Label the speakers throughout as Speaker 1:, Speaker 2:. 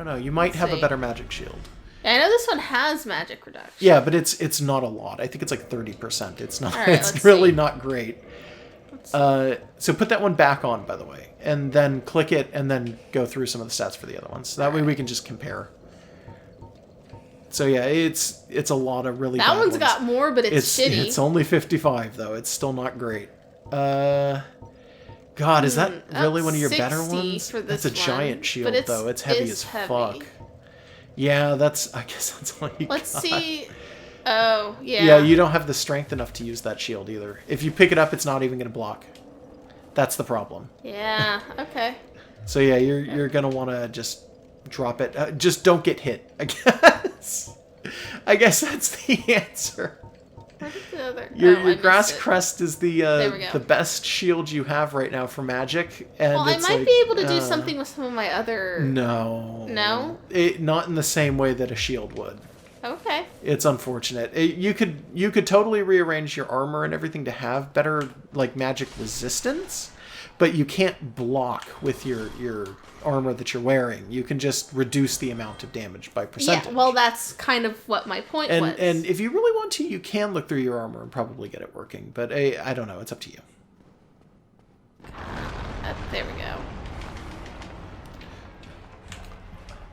Speaker 1: don't know. You might have a better magic shield.
Speaker 2: Yeah, I know this one has magic reduction.
Speaker 1: Yeah, but it's not a lot. I think it's like 30%. It's not.
Speaker 2: Right,
Speaker 1: it's really not great. So put that one back on, by the way, and then click it, and then go through some of the stats for the other ones. So that way we can just compare. So yeah, it's a lot of really.
Speaker 2: That one's
Speaker 1: ones.
Speaker 2: got more, but it's shitty.
Speaker 1: It's only 55 though. It's still not great. God, is that really one of your better ones? That's a giant shield though. It's heavy as fuck. Yeah, I guess that's all you got.
Speaker 2: Let's see. Oh, yeah.
Speaker 1: Yeah, you don't have the strength enough to use that shield either. If you pick it up, it's not even going to block. That's the problem.
Speaker 2: Yeah, okay.
Speaker 1: So yeah, you're going to want to just drop it. Just don't get hit, I guess. I guess that's the answer.
Speaker 2: Where's the other?
Speaker 1: Your Grass Crest is the best shield you have right now for magic. And
Speaker 2: well, I might be able to do something with some of my other...
Speaker 1: No.
Speaker 2: No?
Speaker 1: Not in the same way that a shield would.
Speaker 2: Okay.
Speaker 1: It's unfortunate. You could totally rearrange your armor and everything to have better like magic resistance, but you can't block with your armor that you're wearing. You can just reduce the amount of damage by percentage.
Speaker 2: Yeah, well, that's kind of what my point was.
Speaker 1: And if you really want to, you can look through your armor and probably get it working. But I don't know. It's up to you.
Speaker 2: There we go.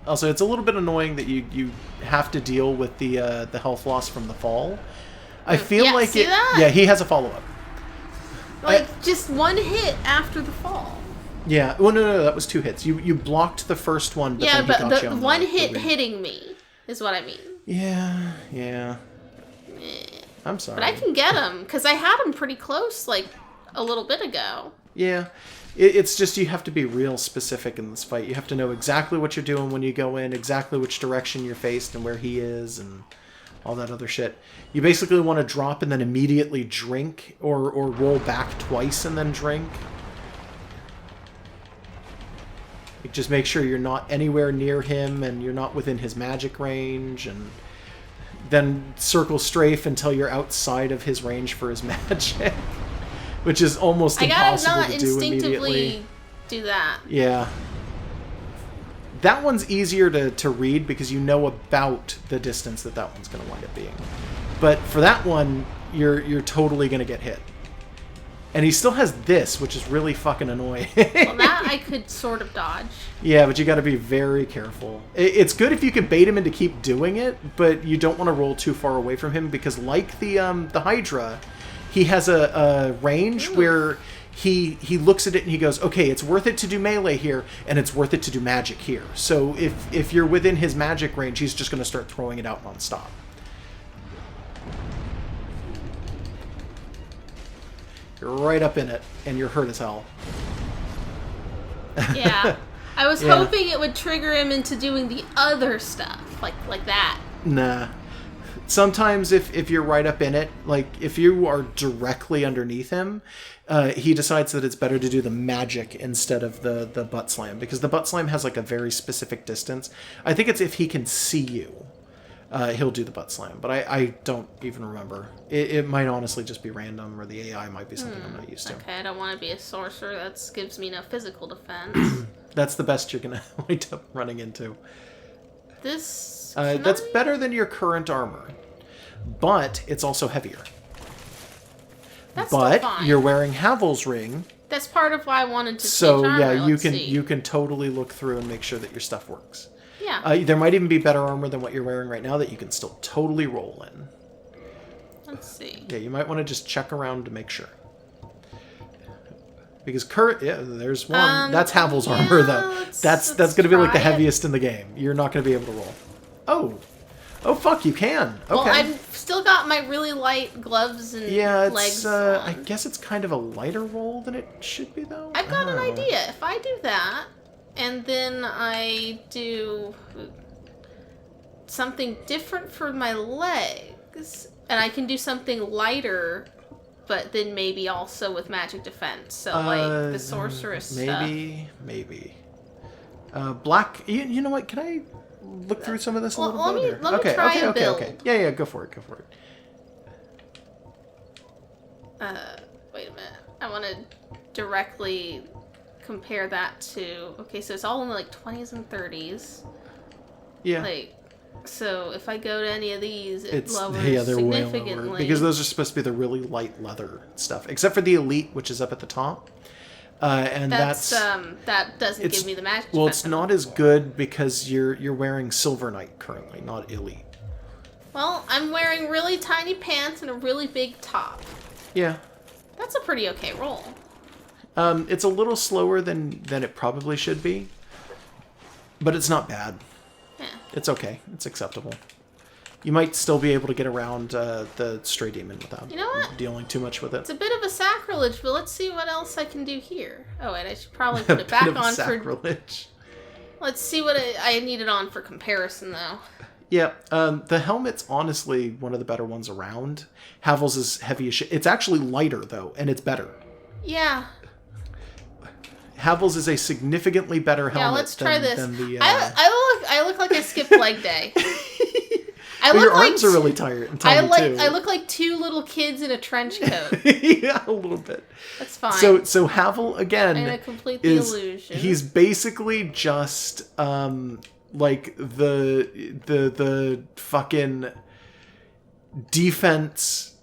Speaker 1: Also, it's a little bit annoying that you have to deal with the health loss from the fall. I feel like
Speaker 2: see that?
Speaker 1: Yeah, he has a follow-up.
Speaker 2: Like, just one hit after the fall.
Speaker 1: Yeah. Well, no, that was 2 hits. You blocked the first one, but then he got you on
Speaker 2: one hit hitting me is what I mean.
Speaker 1: Yeah. I'm sorry.
Speaker 2: But I can get him, because I had him pretty close, like, a little bit ago.
Speaker 1: Yeah. It's just you have to be real specific in this fight. You have to know exactly what you're doing when you go in, exactly which direction you're faced and where he is, and all that other shit. You basically want to drop and then immediately drink, or roll back twice and then drink. Just make sure you're not anywhere near him and you're not within his magic range, and then circle strafe until you're outside of his range for his magic. Which is almost impossible to do immediately.
Speaker 2: Instinctively do that.
Speaker 1: Yeah. That one's easier to read because you know about the distance that one's going to wind up being. But for that one, you're totally going to get hit. And he still has this, which is really fucking annoying.
Speaker 2: Well, that I could sort of dodge.
Speaker 1: Yeah, but you got to be very careful. It's good if you can bait him into keep doing it, but you don't want to roll too far away from him because like the Hydra... He has a range where he looks at it and he goes, okay, it's worth it to do melee here, and it's worth it to do magic here. So if you're within his magic range, he's just going to start throwing it out nonstop. You're right up in it, and you're hurt as hell.
Speaker 2: Yeah. I was hoping it would trigger him into doing the other stuff, like that.
Speaker 1: Nah. Sometimes if you're right up in it, like if you are directly underneath him, he decides that it's better to do the magic instead of the butt slam, because the butt slam has like a very specific distance. I think it's if he can see you, he'll do the butt slam, but I don't even remember. It might honestly just be random, or the AI might be something I'm not used to.
Speaker 2: Okay, I don't want to be a sorcerer. That gives me no physical defense.
Speaker 1: That's the best you're going to wind up running into.
Speaker 2: That's
Speaker 1: better than your current armor, but it's also heavier.
Speaker 2: That's still fine.
Speaker 1: You're wearing Havel's ring.
Speaker 2: That's part of why I wanted to change
Speaker 1: So
Speaker 2: armor.
Speaker 1: yeah, you can totally look through and make sure that your stuff works.
Speaker 2: Yeah.
Speaker 1: There might even be better armor than what you're wearing right now that you can still totally roll in.
Speaker 2: Let's see.
Speaker 1: Yeah, you might want to just check around to make sure. Because there's one. That's Havel's armor, though. That's going to be like the heaviest in the game. You're not going to be able to roll. Oh, fuck! You can. Okay.
Speaker 2: Well, I've still got my really light gloves and legs on.
Speaker 1: I guess it's kind of a lighter roll than it should be, though.
Speaker 2: I've got an idea. If I do that, and then I do something different for my legs, and I can do something lighter. But then maybe also with magic defense. So, like, the sorceress stuff.
Speaker 1: Maybe. Black... You know what? Can I look through some of this a little bit?
Speaker 2: Let me try a build.
Speaker 1: Okay. Yeah, go for it.
Speaker 2: Wait a minute. I want to directly compare that to... Okay, so it's all in, like, 20s and 30s.
Speaker 1: Yeah.
Speaker 2: Like, so if I go to any of these, it lowers
Speaker 1: they're way
Speaker 2: significantly.
Speaker 1: lower because those are supposed to be the really light leather stuff, except for the elite, which is up at the top. And
Speaker 2: that doesn't give me the magic.
Speaker 1: Well, it's not as good because you're wearing Silver Knight currently, not elite.
Speaker 2: Well, I'm wearing really tiny pants and a really big top.
Speaker 1: Yeah.
Speaker 2: That's a pretty okay roll.
Speaker 1: It's a little slower than it probably should be, but it's not bad.
Speaker 2: Yeah.
Speaker 1: It's okay. It's acceptable. You might still be able to get around the Stray Demon without dealing too much with it.
Speaker 2: It's a bit of a sacrilege, but let's see what else I can do here. Oh, wait, I should probably put it back on
Speaker 1: sacrilege.
Speaker 2: Let's see what I need it on for comparison, though.
Speaker 1: Yeah, the helmet's honestly one of the better ones around. Havel's is heavy as shit. It's actually lighter, though, and it's better.
Speaker 2: Yeah.
Speaker 1: Havel's is a significantly better helmet.
Speaker 2: Yeah, let's try this.
Speaker 1: Than the,
Speaker 2: I look like I skipped leg day.
Speaker 1: Your arms are really tired and tiny, too.
Speaker 2: I look like two little kids in a trench coat.
Speaker 1: Yeah, a little bit.
Speaker 2: That's fine.
Speaker 1: So Havel, again,
Speaker 2: I'm gonna complete the illusion.
Speaker 1: He's basically just like the fucking defense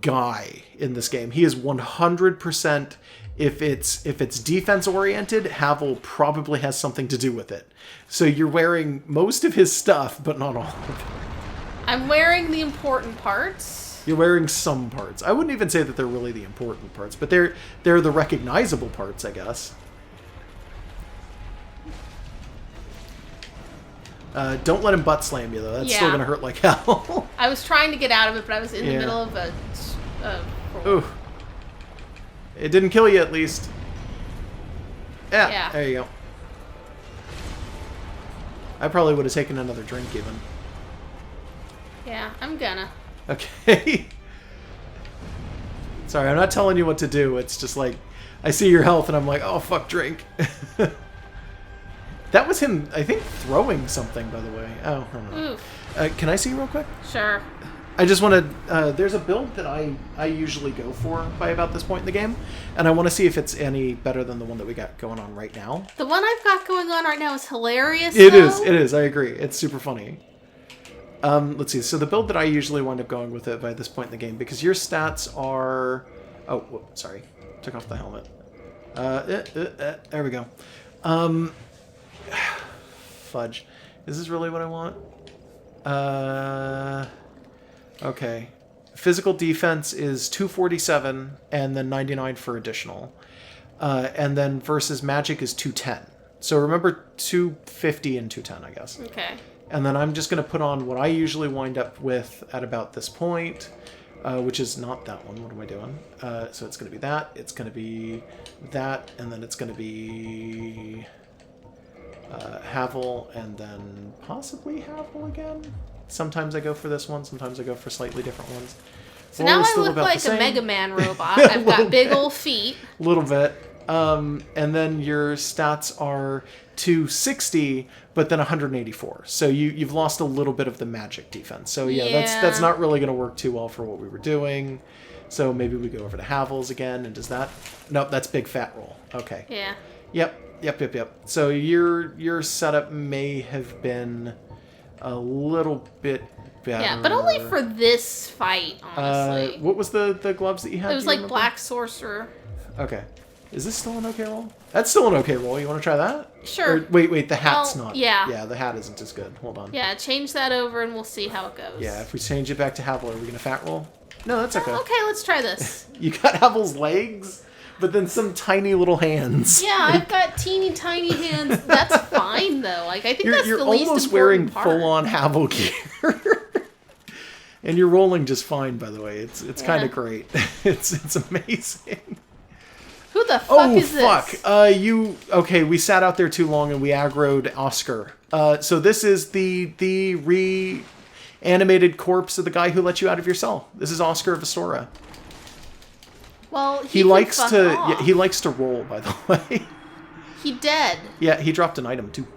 Speaker 1: guy in this game. He is 100%. If it's defense oriented, Havel probably has something to do with it. So you're wearing most of his stuff, but not all of it.
Speaker 2: I'm wearing the important parts.
Speaker 1: You're wearing some parts. I wouldn't even say that they're really the important parts, but they're the recognizable parts, I guess. Don't let him butt slam you, though. That's still going to hurt like hell.
Speaker 2: I was trying to get out of it, but I was in the middle of a...
Speaker 1: Ooh. It didn't kill you, at least. Yeah, there you go. I probably would have taken another drink, even.
Speaker 2: Yeah, I'm gonna.
Speaker 1: Okay. Sorry, I'm not telling you what to do. It's just like, I see your health, and I'm like, oh, fuck, drink. That was him, I think, throwing something, by the way. Oh, I don't know. Can I see real quick?
Speaker 2: Sure.
Speaker 1: I just want to... there's a build that I usually go for by about this point in the game, and I want to see if it's any better than the one that we got going on right now.
Speaker 2: The one I've got going on right now is hilarious,
Speaker 1: It is, I agree. It's super funny. Let's see. So the build that I usually wind up going with it by this point in the game, because your stats are... Oh, whoops, sorry. Took off the helmet. There we go. Fudge. Is this really what I want? Okay. Physical defense is 247 and then 99 for additional. And then versus magic is 210. So remember 250 and 210, I guess.
Speaker 2: Okay.
Speaker 1: And then I'm just going to put on what I usually wind up with at about this point, which is not that one. What am I doing? So it's going to be that. It's going to be that. And then it's going to be Havel and then possibly Havel again. Sometimes I go for this one. Sometimes I go for slightly different ones.
Speaker 2: So now I look like a Mega Man robot. I've got big old feet.
Speaker 1: A little bit. And then your stats are 260, but then 184. So you've lost a little bit of the magic defense. So yeah. That's not really going to work too well for what we were doing. So maybe we go over to Havel's again. And does that... Nope, that's big fat roll. Okay.
Speaker 2: Yeah.
Speaker 1: Yep. So your setup may have been a little bit better.
Speaker 2: Yeah, but only for this fight, honestly.
Speaker 1: What was the gloves that you had?
Speaker 2: It was like Black Sorcerer.
Speaker 1: Okay. Is this still an okay roll? That's still an okay roll. You want to try that?
Speaker 2: Sure.
Speaker 1: Or, wait, the hat's not.
Speaker 2: Yeah.
Speaker 1: Yeah, the hat isn't as good. Hold on.
Speaker 2: Yeah, change that over and we'll see how it goes.
Speaker 1: Yeah, if we change it back to Havel, are we going to fat roll? No, that's okay.
Speaker 2: Okay, let's try this.
Speaker 1: You got Havel's legs, but then some tiny little hands.
Speaker 2: Yeah, I've got teeny tiny hands. That's fine, though. Like, I think that's the least
Speaker 1: You're almost
Speaker 2: important
Speaker 1: wearing
Speaker 2: part.
Speaker 1: full-on Havel gear. And you're rolling just fine, by the way. It's kind of great. It's amazing.
Speaker 2: Who the fuck is this?
Speaker 1: Oh, fuck. Okay, we sat out there too long and we aggroed Oscar. So this is the reanimated corpse of the guy who let you out of your cell. This is Oscar of Astora.
Speaker 2: Well,
Speaker 1: he likes to roll, by the way.
Speaker 2: He dead.
Speaker 1: Yeah, he dropped an item too.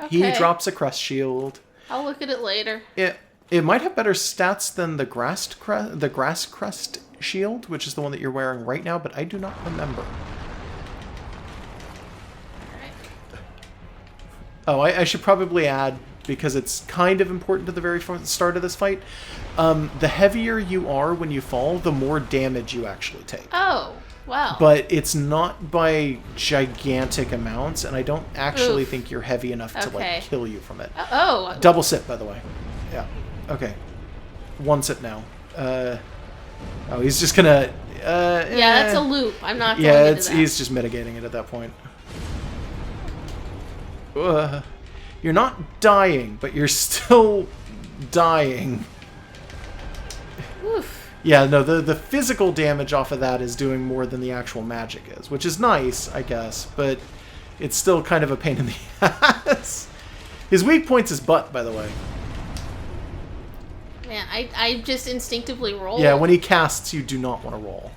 Speaker 2: Okay.
Speaker 1: He drops a crest shield.
Speaker 2: I'll look at it later.
Speaker 1: It might have better stats than the grass crest shield, which is the one that you're wearing right now, but I do not remember. Oh, I should probably add, because it's kind of important to the very start of this fight, the heavier you are when you fall, the more damage you actually take.
Speaker 2: Oh, wow.
Speaker 1: But it's not by gigantic amounts, and I don't actually
Speaker 2: Oof.
Speaker 1: think you're heavy enough to,
Speaker 2: Okay.
Speaker 1: like, kill you from it.
Speaker 2: Oh.
Speaker 1: Double sip, by the way. Yeah. Okay. One sip now. Oh, he's just gonna...
Speaker 2: Yeah, that's a loop. I'm not going
Speaker 1: Yeah,
Speaker 2: into that.
Speaker 1: he's just mitigating it at that point. You're not dying, but you're still dying.
Speaker 2: Oof.
Speaker 1: Yeah, no, the physical damage off of that is doing more than the actual magic is, which is nice, I guess, but it's still kind of a pain in the ass. His weak point's his butt, by the way.
Speaker 2: Man, I just instinctively roll.
Speaker 1: Yeah, when he casts, you do not want to roll.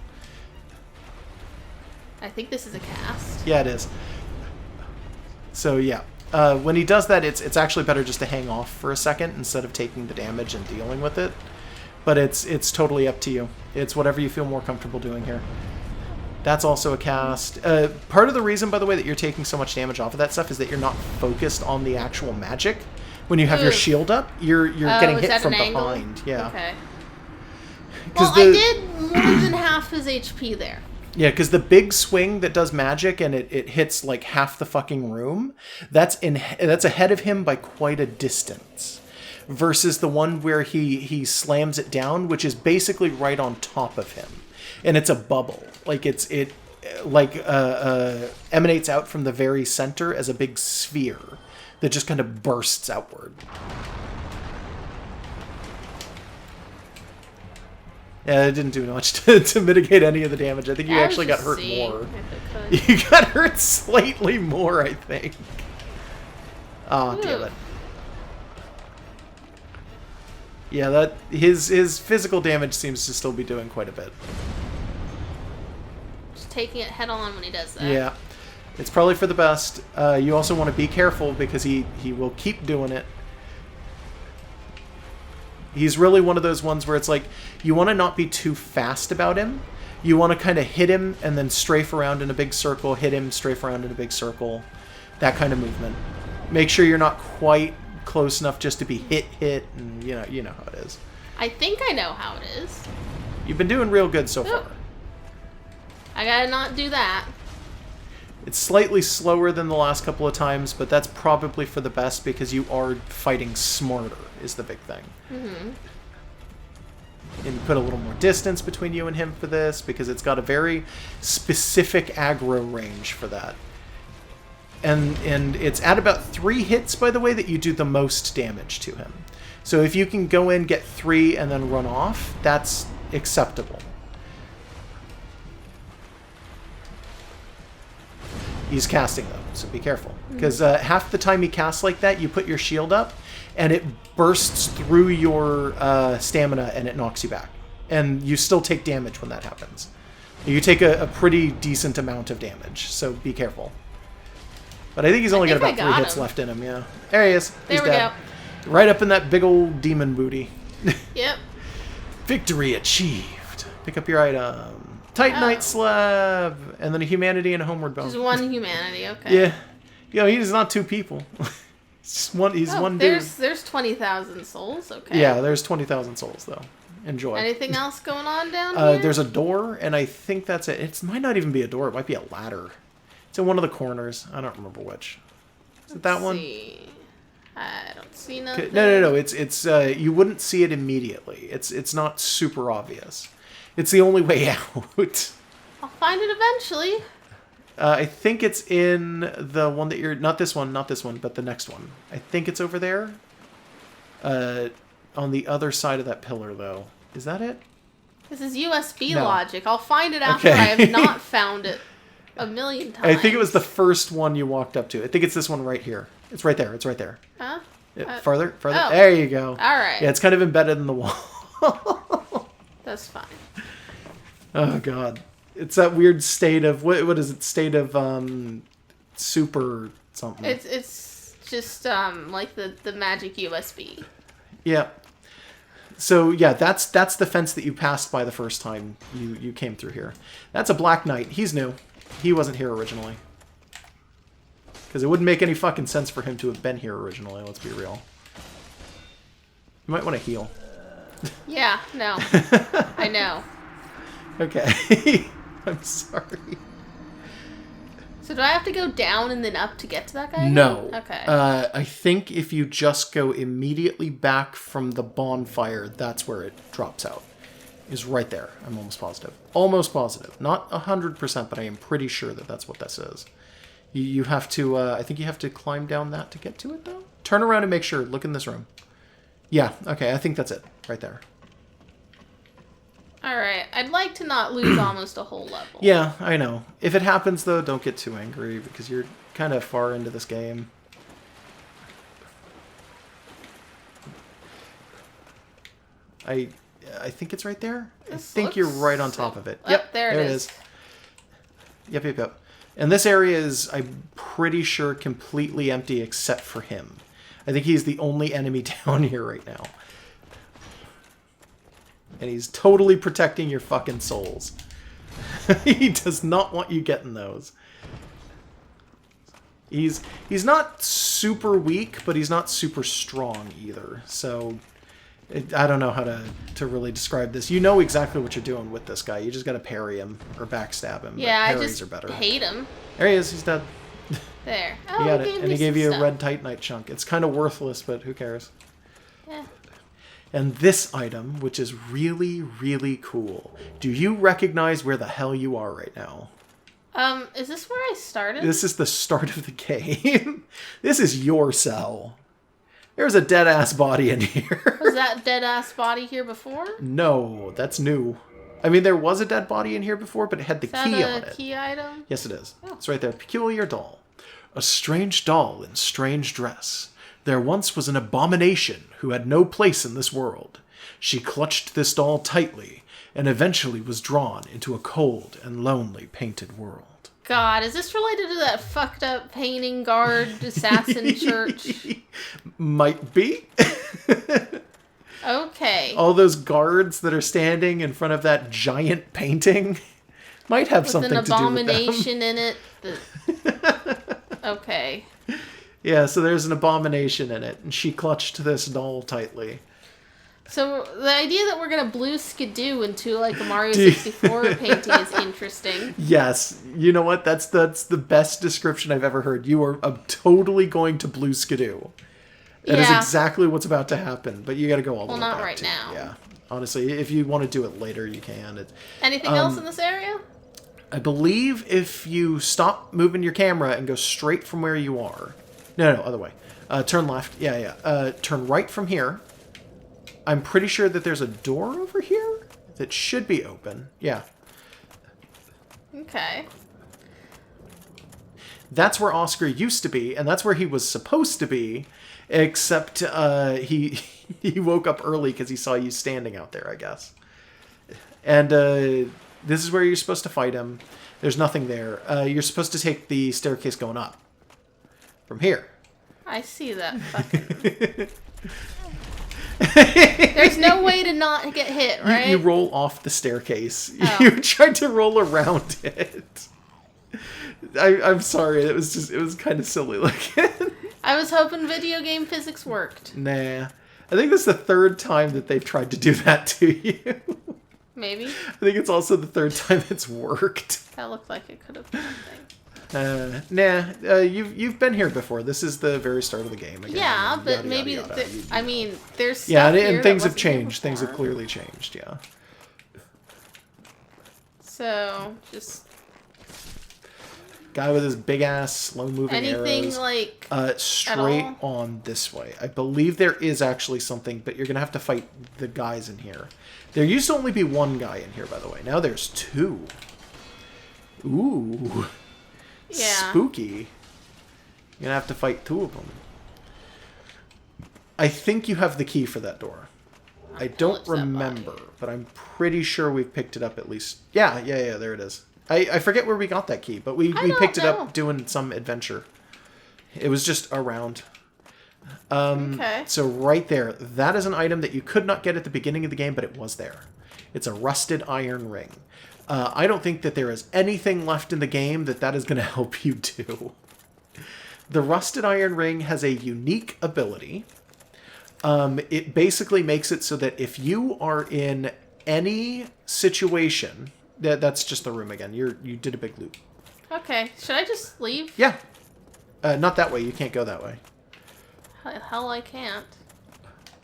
Speaker 2: I think this is a cast.
Speaker 1: Yeah, it is. So, yeah. When he does that, it's actually better just to hang off for a second instead of taking the damage and dealing with it. But it's totally up to you. It's whatever you feel more comfortable doing here. That's also a cast. Part of the reason, by the way, that you're taking so much damage off of that stuff is that you're not focused on the actual magic. When you have your shield up, you're getting hit from behind. Yeah.
Speaker 2: Okay. Well, I did more than half his HP there.
Speaker 1: Yeah, because the big swing that does magic and it hits like half the fucking room, that's ahead of him by quite a distance. Versus the one where he slams it down, which is basically right on top of him. And it's a bubble. Like it emanates out from the very center as a big sphere that just kind of bursts outward. Yeah, it didn't do much to mitigate any of the damage. I think you actually got hurt more. You got hurt slightly more, I think. Oh, damn it. Yeah, that his physical damage seems to still be doing quite a bit.
Speaker 2: Just taking it head on when he does that.
Speaker 1: Yeah. It's probably for the best. You also want to be careful because he will keep doing it. He's really one of those ones where it's like, you want to not be too fast about him. You want to kind of hit him and then strafe around in a big circle, hit him, strafe around in a big circle. That kind of movement. Make sure you're not quite close enough just to be hit, and you know how it is.
Speaker 2: I think I know how it is.
Speaker 1: You've been doing real good so far.
Speaker 2: I gotta not do that.
Speaker 1: It's slightly slower than the last couple of times, but that's probably for the best because you are fighting smarter, is the big thing.
Speaker 2: Mm-hmm.
Speaker 1: And you put a little more distance between you and him for this because it's got a very specific aggro range for that. And it's at about 3 hits, by the way, that you do the most damage to him. So if you can go in, get 3, and then run off, that's acceptable. He's casting, though, so be careful. Because half the time he casts like that, you put your shield up, and it bursts through your stamina, and it knocks you back. And you still take damage when that happens. You take a pretty decent amount of damage, so be careful. But I think he's only got about 3 hits left in him, yeah. There he is.
Speaker 2: There
Speaker 1: He's
Speaker 2: we
Speaker 1: dead.
Speaker 2: go.
Speaker 1: Right up in that big old demon booty.
Speaker 2: Yep.
Speaker 1: Victory achieved. Pick up your item. Titanite slab. And then a humanity and a homeward bone.
Speaker 2: Just one humanity, okay.
Speaker 1: Yeah. You know, he's not 2 people. It's just one, he's one dude.
Speaker 2: There's 20,000 souls, okay.
Speaker 1: Yeah, there's 20,000 souls, though. Enjoy.
Speaker 2: Anything else going on down here?
Speaker 1: There's a door, and I think that's it. It might not even be a door. It might be a ladder. It's in one of the corners. I don't remember which. Is it that one?
Speaker 2: See. I don't see nothing.
Speaker 1: No. It's you wouldn't see it immediately. It's not super obvious. It's the only way out.
Speaker 2: I'll find it eventually.
Speaker 1: I think it's in the one that you're... Not this one, but the next one. I think it's over there. On the other side of that pillar, though. Is that it?
Speaker 2: This is USB
Speaker 1: No.
Speaker 2: logic. I'll find it after
Speaker 1: Okay.
Speaker 2: I have not found it a million times.
Speaker 1: I think it was the first one you walked up to. I think it's this one right here. It's right there. It's right there.
Speaker 2: Huh?
Speaker 1: Yeah, farther.
Speaker 2: oh.
Speaker 1: There you go.
Speaker 2: All right.
Speaker 1: Yeah, it's kind of embedded in the wall.
Speaker 2: That's fine.
Speaker 1: Oh, God. It's that weird state of... What is it? State of super something.
Speaker 2: It's just like the magic USB.
Speaker 1: Yeah. So, yeah, that's the fence that you passed by the first time you came through here. That's a Black Knight. He's new. He wasn't here originally. Because it wouldn't make any fucking sense for him to have been here originally, let's be real. You might want to heal.
Speaker 2: Yeah, no. I know.
Speaker 1: Okay. I'm sorry.
Speaker 2: So do I have to go down and then up to get to that guy?
Speaker 1: No.
Speaker 2: Okay.
Speaker 1: I think if you just go immediately back from the bonfire, that's where it drops out. Is right there. I'm almost positive. Almost positive. Not 100%, but I am pretty sure that that's what this is. You have to, I think you have to climb down that to get to it, though? Turn around and make sure. Look in this room. Yeah, okay, I think that's it. Right there.
Speaker 2: Alright, I'd like to not lose almost a whole level.
Speaker 1: Yeah, I know. If it happens, though, don't get too angry, because you're kind of far into this game. I think it's right there. I think you're right on top of it. Yep,
Speaker 2: there it is.
Speaker 1: Yep. And this area is, I'm pretty sure, completely empty except for him. I think he's the only enemy down here right now. And he's totally protecting your fucking souls. He does not want you getting those. He's not super weak, but he's not super strong either. So I don't know how to really describe this. You know exactly what you're doing with this guy. You just got to parry him or backstab him.
Speaker 2: Yeah,
Speaker 1: but
Speaker 2: I
Speaker 1: parries
Speaker 2: just
Speaker 1: are better.
Speaker 2: hate him.
Speaker 1: There he is. He's dead.
Speaker 2: There.
Speaker 1: He
Speaker 2: Oh,
Speaker 1: got it. And he gave you
Speaker 2: stuff.
Speaker 1: a red Titanite chunk. It's kind of worthless, but who cares?
Speaker 2: Yeah.
Speaker 1: And this item, which is really, really cool. Do you recognize where the hell you are right now?
Speaker 2: Is this where I started?
Speaker 1: This is the start of the game. This is your cell. There's a dead-ass body in here.
Speaker 2: Was that dead-ass body here before?
Speaker 1: No, that's new. I mean, there was a dead body in here before, but it had the
Speaker 2: Is that
Speaker 1: key
Speaker 2: a
Speaker 1: on it.
Speaker 2: key item?
Speaker 1: Yes, it is.
Speaker 2: Oh.
Speaker 1: It's right there. Peculiar doll. A strange doll in strange dress. There once was an abomination who had no place in this world. She clutched this doll tightly and eventually was drawn into a cold and lonely painted world.
Speaker 2: God, is this related to that fucked up painting guard assassin church?
Speaker 1: Might be.
Speaker 2: Okay.
Speaker 1: All those guards that are standing in front of that giant painting might have
Speaker 2: With
Speaker 1: something
Speaker 2: an
Speaker 1: to do with them.
Speaker 2: abomination in it. Okay.
Speaker 1: Yeah, so there's an abomination in it, and she clutched this doll tightly.
Speaker 2: So the idea that we're gonna blue skidoo into like a Mario 64 painting is interesting.
Speaker 1: Yes, you know what? That's the best description I've ever heard. You are totally going to blue skidoo. That is exactly what's about to happen, but you got to go all the way back.
Speaker 2: Well, not right now.
Speaker 1: Yeah, honestly, if you want to do it later, you can.
Speaker 2: Anything else in this area?
Speaker 1: I believe if you stop moving your camera and go straight from where you are. No, other way. Turn left. Yeah. Turn right from here. I'm pretty sure that there's a door over here that should be open. Yeah.
Speaker 2: Okay.
Speaker 1: That's where Oscar used to be, and that's where he was supposed to be, except he woke up early because he saw you standing out there, I guess. And this is where you're supposed to fight him. There's nothing there. You're supposed to take the staircase going up. From here.
Speaker 2: I see that fucking... There's no way to not get hit, right?
Speaker 1: You roll off the staircase.
Speaker 2: Oh.
Speaker 1: You tried to roll around it. I'm sorry. It was kind of silly looking.
Speaker 2: I was hoping video game physics worked.
Speaker 1: Nah. I think this is the third time that they've tried to do that to you.
Speaker 2: Maybe.
Speaker 1: I think it's also the third time it's worked.
Speaker 2: That looked like it could have been a thing.
Speaker 1: You've been here before. This is the very start of the game. Again.
Speaker 2: Yeah,
Speaker 1: Yada,
Speaker 2: but
Speaker 1: yada,
Speaker 2: maybe...
Speaker 1: yada.
Speaker 2: I mean, there's stuff
Speaker 1: Yeah,
Speaker 2: here
Speaker 1: and
Speaker 2: that
Speaker 1: things have
Speaker 2: wasn't here
Speaker 1: changed. Things have
Speaker 2: before.
Speaker 1: clearly changed, yeah.
Speaker 2: So, just...
Speaker 1: Guy with his big-ass, slow-moving
Speaker 2: anything,
Speaker 1: arrows.
Speaker 2: like...
Speaker 1: Straight
Speaker 2: at
Speaker 1: on this way. I believe there is actually something, but you're going to have to fight the guys in here. There used to only be one guy in here, by the way. Now there's two. Ooh.
Speaker 2: Yeah.
Speaker 1: Spooky. You're going to have to fight two of them. I think you have the key for that door. I don't remember, but I'm pretty sure we've picked it up at least. Yeah, there it is. I forget where we got that key, but we picked it up doing some adventure. It was just around.
Speaker 2: Okay.
Speaker 1: So right there, that is an item that you could not get at the beginning of the game, but it was there. It's a rusted iron ring. I don't think that there is anything left in the game that is going to help you do. The Rusted Iron Ring has a unique ability. It basically makes it so that if you are in any situation... That's just the room again. You did a big loop.
Speaker 2: Okay. Should I just leave?
Speaker 1: Yeah. Not that way. You can't go that way.
Speaker 2: Hell, I can't.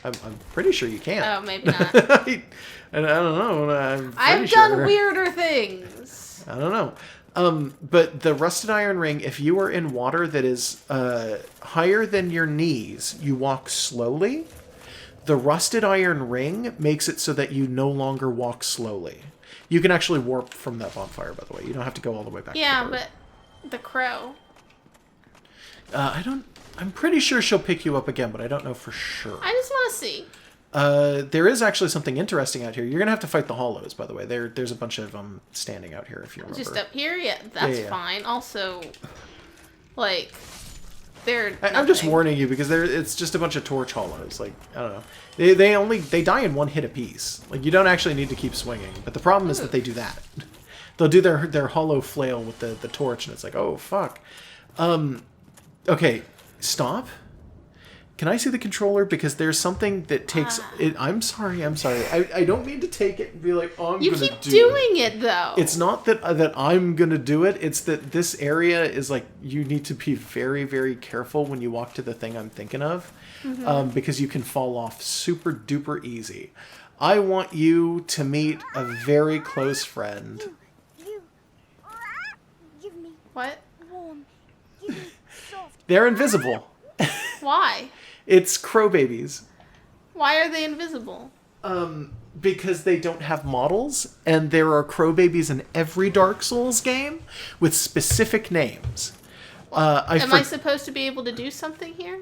Speaker 1: I'm pretty sure you can't.
Speaker 2: Oh, maybe not.
Speaker 1: I don't know.
Speaker 2: I've done weirder things.
Speaker 1: I don't know. But the Rusted Iron Ring, if you are in water that is higher than your knees, you walk slowly. The Rusted Iron Ring makes it so that you no longer walk slowly. You can actually warp from that bonfire, by the way. You don't have to go all the way back.
Speaker 2: Yeah,
Speaker 1: to the
Speaker 2: but the crow.
Speaker 1: I'm pretty sure she'll pick you up again, but I don't know for sure.
Speaker 2: I just want to see.
Speaker 1: There is actually something interesting out here. You're gonna have to fight the hollows, by the way. There's a bunch of them standing out here, if you remember.
Speaker 2: Just up here? Yeah, that's fine. Also, like, they're
Speaker 1: I'm just warning you because it's just a bunch of torch hollows. Like, I don't know. They die in one hit apiece. Like, you don't actually need to keep swinging. But the problem is that they do that. They'll do their hollow flail with the torch, and it's like, oh fuck. Okay, stop. Can I see the controller? Because there's something that takes it. I'm sorry. I don't mean to take it and be like, oh, I'm
Speaker 2: you
Speaker 1: gonna do
Speaker 2: keep doing it though.
Speaker 1: It's not that I'm gonna do it. It's that this area is like, you need to be very, very careful when you walk to the thing I'm thinking of, because you can fall off super duper easy. I want you to meet a very close friend.
Speaker 3: Give me
Speaker 2: What?
Speaker 3: warm. Give me soft.
Speaker 1: They're invisible.
Speaker 2: Why?
Speaker 1: It's crow babies.
Speaker 2: Why are they invisible?
Speaker 1: Because they don't have models, and there are crow babies in every Dark Souls game with specific names.
Speaker 2: Am I supposed to be able to do something here?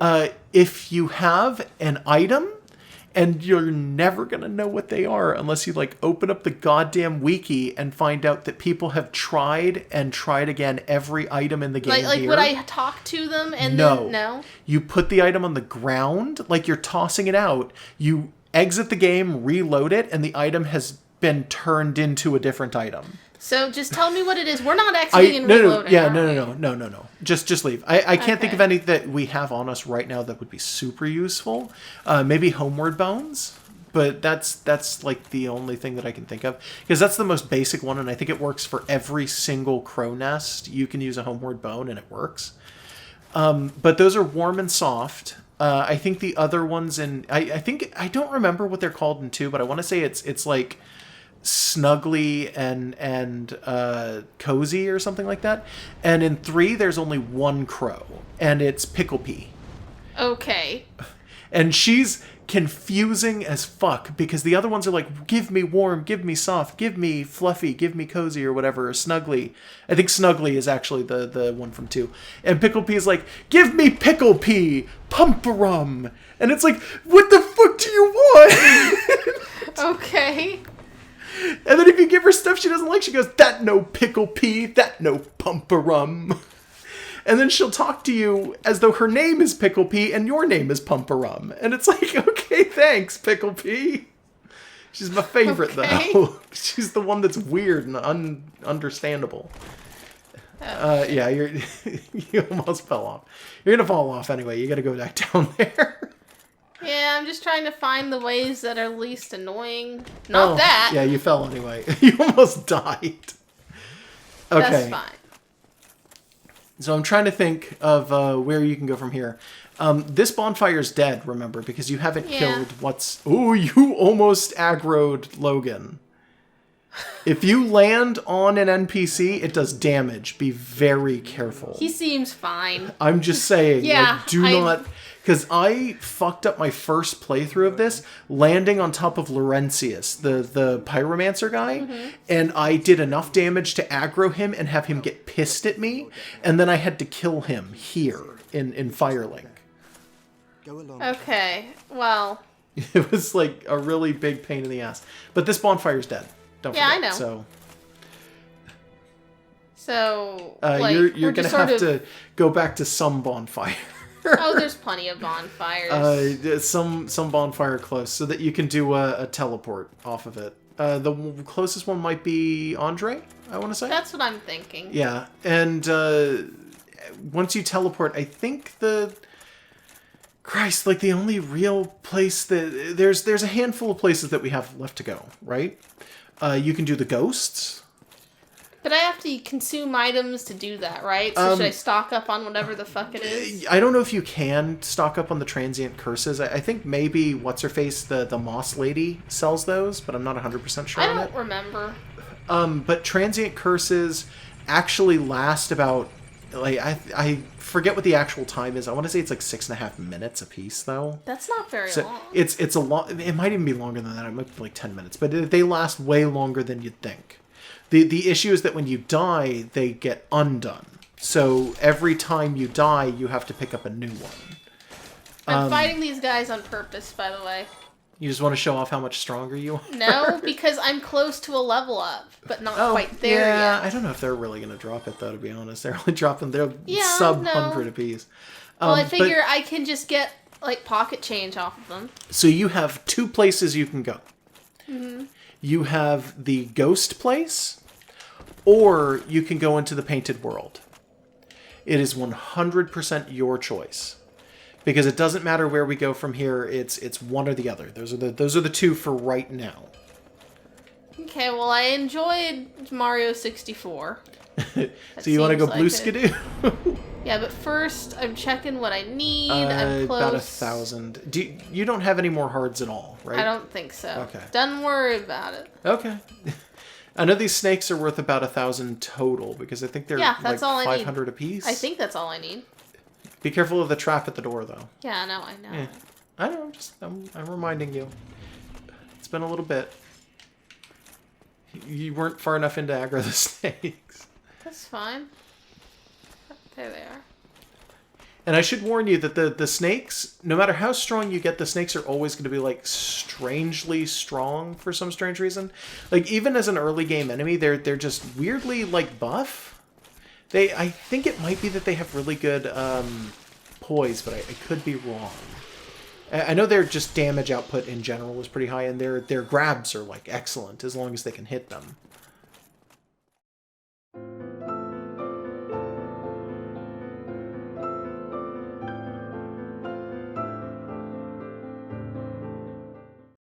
Speaker 1: If you have an item, and you're never gonna know what they are unless you like open up the goddamn wiki and find out that people have tried and tried again every item in the game.
Speaker 2: Like
Speaker 1: here.
Speaker 2: would I talk to them and
Speaker 1: No.
Speaker 2: then no?
Speaker 1: You put the item on the ground, like you're tossing it out. You exit the game, reload it, and the item has been turned into a different item.
Speaker 2: So just tell me what it is. We're not exiting and reloading.
Speaker 1: No. Just leave. I can't think of any that we have on us right now that would be super useful. Maybe Homeward Bones, but that's like the only thing that I can think of, because that's the most basic one, and I think it works for every single crow nest. You can use a Homeward Bone and it works. But those are warm and soft. I think the other ones I don't remember what they're called in 2, but I want to say it's like Snuggly and Cozy or something like that. And in 3, there's only one crow, and it's Pickle Pea.
Speaker 2: Okay.
Speaker 1: And she's confusing as fuck, because the other ones are like, give me warm, give me soft, give me fluffy, give me cozy, or whatever, or Snuggly. I think Snuggly is actually the one from 2. And Pickle Pea is like, give me Pickle Pea, Pumperum. And it's like, what the fuck do you want?
Speaker 2: Okay.
Speaker 1: And then if you give her stuff she doesn't like, she goes, that no Pickle Pea, that no Pumperum. And then she'll talk to you as though her name is Pickle Pea and your name is Pumperum. And it's like, okay, thanks, Pickle Pea. She's my favorite, though. She's the one that's weird and understandable. Yeah, you almost fell off. You're going to fall off anyway. You got to go back down there.
Speaker 2: Yeah, I'm just trying to find the ways that are least annoying. Not that.
Speaker 1: Yeah, you fell anyway. You almost died. Okay.
Speaker 2: That's fine.
Speaker 1: So I'm trying to think of where you can go from here. This bonfire's dead, remember, because you haven't killed what's... Ooh, you almost aggroed Logan. If you land on an NPC, it does damage. Be very careful.
Speaker 2: He seems fine.
Speaker 1: I'm just saying.
Speaker 2: Yeah,
Speaker 1: like, do not... Because I fucked up my first playthrough of this, landing on top of Laurentius, the pyromancer guy, and I did enough damage to aggro him and have him get pissed at me, and then I had to kill him here in Firelink.
Speaker 3: Go along.
Speaker 2: Okay, well...
Speaker 1: It was like a really big pain in the ass. But this bonfire's dead. Don't forget.
Speaker 2: I know. So like,
Speaker 1: you're going to have to go back to some bonfire.
Speaker 2: Oh, there's plenty of bonfires.
Speaker 1: Some bonfire close, so that you can do a teleport off of it. The closest one might be Andre, I want to say.
Speaker 2: That's what I'm thinking.
Speaker 1: Yeah, and once you teleport, I think Christ, like the only real place that there's a handful of places that we have left to go, right? You can do the ghosts.
Speaker 2: But I have to consume items to do that, right? So should I stock up on whatever the fuck it is?
Speaker 1: I don't know if you can stock up on the transient curses. I think maybe what's-her-face, the Moss Lady, sells those, but I'm not 100% sure
Speaker 2: I
Speaker 1: on
Speaker 2: don't
Speaker 1: it.
Speaker 2: remember.
Speaker 1: But transient curses actually last about, like, I forget what the actual time is. I want to say it's like 6.5 minutes a piece, though.
Speaker 2: That's not very long.
Speaker 1: It's a long. It might even be longer than that. It might be like 10 minutes, but they last way longer than you'd think. The issue is that when you die, they get undone. So every time you die, you have to pick up a new one.
Speaker 2: I'm fighting these guys on purpose, by the way.
Speaker 1: You just want to show off how much stronger you are?
Speaker 2: No, because I'm close to a level up, but not quite there
Speaker 1: yeah,
Speaker 2: yet.
Speaker 1: I don't know if they're really going to drop it, though, to be honest. They're only dropping their
Speaker 2: Yeah,
Speaker 1: sub
Speaker 2: no.
Speaker 1: 100 apiece.
Speaker 2: Well, I figure I can just get, like, pocket change off of them.
Speaker 1: So you have 2 places you can go. Mm-hmm. You have the ghost place, or you can go into the painted world. It is 100% your choice. Because it doesn't matter where we go from here, it's one or the other. Those are the 2 for right now.
Speaker 2: Okay, well, I enjoyed Mario 64.
Speaker 1: So you want to go
Speaker 2: seems
Speaker 1: Blue
Speaker 2: like
Speaker 1: Skidoo?
Speaker 2: Yeah, but first, I'm checking what I need. I'm close.
Speaker 1: About 1,000. You don't have any more hearts at all, right?
Speaker 2: I don't think so.
Speaker 1: Okay.
Speaker 2: Don't worry about it.
Speaker 1: Okay. I know these snakes are worth about 1,000 total, because I think they're
Speaker 2: Yeah, that's
Speaker 1: like
Speaker 2: all I need.
Speaker 1: 500 apiece.
Speaker 2: I think that's all I need.
Speaker 1: Be careful of the trap at the door, though.
Speaker 2: Yeah, no, I know.
Speaker 1: Yeah. I know, I'm reminding you. It's been a little bit. You weren't far enough into aggro the snakes.
Speaker 2: That's fine. There they are.
Speaker 1: And I should warn you that the snakes, no matter how strong you get, the snakes are always going to be, like, strangely strong for some strange reason. Like, even as an early game enemy, they're just weirdly, like, buff. I think it might be that they have really good poise, but I could be wrong. I know their just damage output in general is pretty high, and their grabs are, like, excellent, as long as they can hit them.